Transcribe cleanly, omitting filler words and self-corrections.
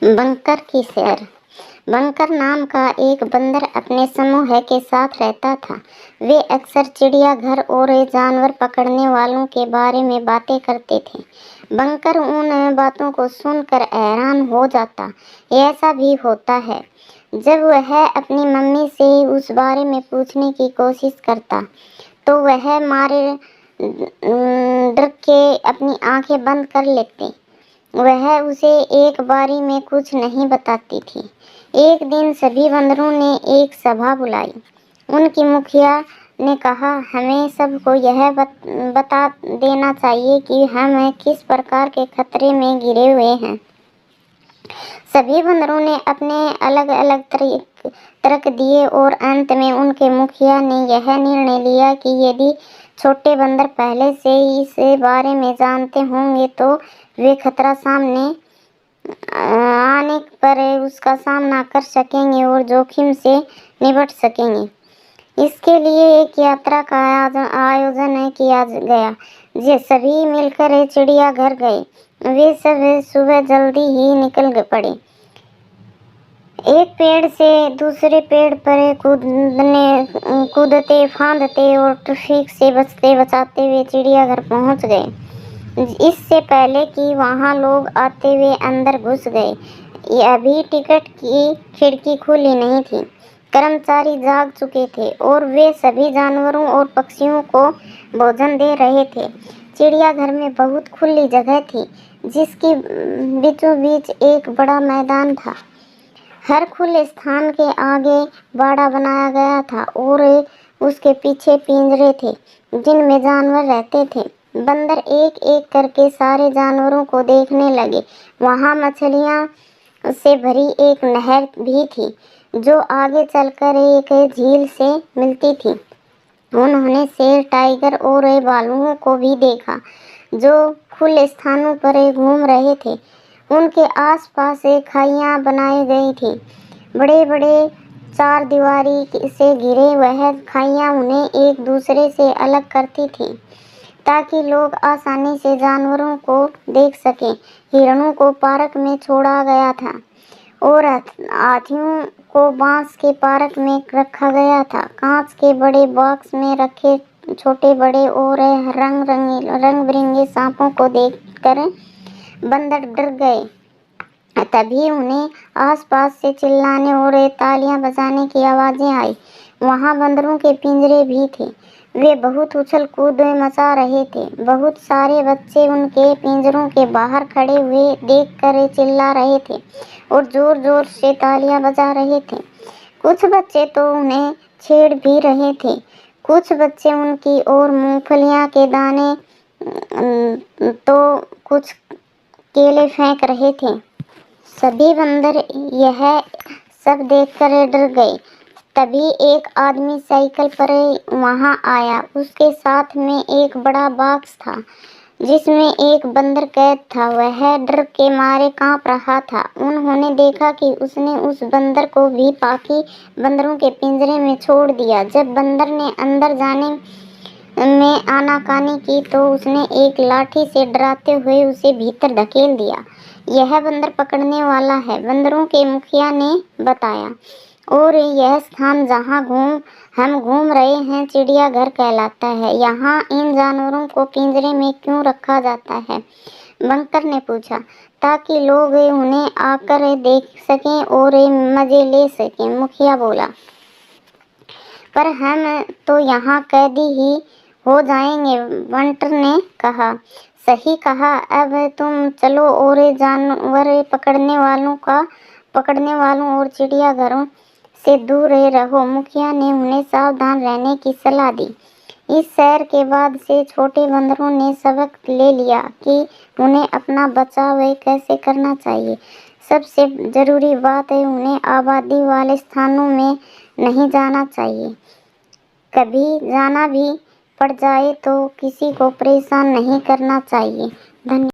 Bunker की सैर। Bunker नाम का एक बंदर अपने समूह के साथ रहता था। वे अक्सर चिड़ियाघर और जानवर पकड़ने वालों के बारे में बातें करते थे। बंकर उन बातों को सुनकर हैरान हो जाता। ऐसा भी होता है। जब वह अपनी मम्मी से उस बारे में पूछने की कोशिश करता तो वह मारे डर के अपनी आंखें बंद कर लेते। वह उसे एक बारी में कुछ नहीं बताती थी। एक दिन सभी बंदरों ने एक सभा बुलाई। उनकी मुखिया ने कहा, हमें सबको यह बता देना चाहिए कि हम किस प्रकार के खतरे में घिरे हुए हैं। सभी बंदरों ने अपने अलग अलग तर्क दिए और अंत में उनके मुखिया ने यह निर्णय लिया कि यदि छोटे बंदर पहले से ही इस बारे में जानते होंगे तो वे खतरा सामने आने पर उसका सामना कर सकेंगे और जोखिम से निपट सकेंगे। इसके लिए एक यात्रा का आयोजन किया गया। जे सभी मिलकर चिड़ियाघर गए। वे सब सुबह जल्दी ही निकल पड़े। एक पेड़ से दूसरे पेड़ पर कूदते फांदते और ट्रैफिक से बचते बचाते हुए चिड़ियाघर पहुंच गए। इससे पहले कि वहां लोग आते हुए अंदर घुस गए। अभी टिकट की खिड़की खुली नहीं थी। कर्मचारी जाग चुके थे और वे सभी जानवरों और पक्षियों को भोजन दे रहे थे। चिड़ियाघर में बहुत खुली जगह थी, जिसकी बीचों बीच एक बड़ा मैदान था। हर खुले स्थान के आगे बाड़ा बनाया गया था और उसके पीछे पिंजरे थे, जिनमें जानवर रहते थे। बंदर एक एक करके सारे जानवरों को देखने लगे। वहां मछलियां से भरी एक नहर भी थी, जो आगे चलकर एक झील से मिलती थी। उन्होंने शेर, टाइगर और भालुओं को भी देखा, जो खुले स्थानों पर घूम रहे थे। उनके आसपास खाइयां बनाई गई थी। बड़े बड़े चार दीवारी से घिरे वह खाइयां उन्हें एक दूसरे से अलग करती थी, ताकि लोग आसानी से जानवरों को देख सकें। हिरणों को पार्क में छोड़ा गया था और हाथियों को बांस के पार्क में रखा गया था। कांच के बड़े बॉक्स में रखे छोटे बड़े और रंग बिरंगे सांपों को देखकर बंदर डर गए। तभी उन्हें आसपास से चिल्लाने और तालियां बजाने की आवाजें आई। वहां बंदरों के पिंजरे भी थे। वे बहुत उछल कूद मचा रहे थे। बहुत सारे बच्चे उनके पिंजरों के बाहर खड़े हुए देखकर चिल्ला रहे थे और जोर जोर से तालियां बजा रहे थे। कुछ बच्चे तो उन्हें छेड़ भी रहे थे। कुछ बच्चे उनकी ओर मूंगफलियां के दाने तो कुछ केले फेंक रहे थे। सभी बंदर यह सब देखकर डर गए। तभी एक आदमी साइकिल पर वहां आया। उसके साथ में एक बड़ा बॉक्स था, जिसमें एक बंदर कैद था। वह डर के मारे कांप रहा था। उन्होंने देखा कि उसने उस बंदर को भी बाकी बंदरों के पिंजरे में छोड़ दिया। जब बंदर ने अंदर जाने में आनाकानी की तो उसने एक लाठी से डराते हुए उसे भीतर धकेल दिया। यह बंदर पकड़ने वाला है, बंदरों के मुखिया ने बताया, और यह स्थान जहां हम घूम रहे हैं चिड़ियाघर कहलाता है। यहाँ इन जानवरों को पिंजरे में क्यों रखा जाता है? बंकर ने पूछा। ताकि लोग उन्हें आकर देख सकें और मजे ले सकें, मुखिया बोला। पर हम तो यहाँ कैदी ही हो जाएंगे, बंटर ने कहा। सही कहा। अब तुम चलो और जानवर पकड़ने वालों और चिड़ियाघरों से दूर रहो। मुखिया ने उन्हें सावधान रहने की सलाह दी। इस सैर के बाद से छोटे बंदरों ने सबक ले लिया कि उन्हें अपना बचाव कैसे करना चाहिए। सबसे जरूरी बात है, उन्हें आबादी वाले स्थानों में नहीं जाना चाहिए। कभी जाना भी पड़ जाए तो किसी को परेशान नहीं करना चाहिए। धन्यवाद।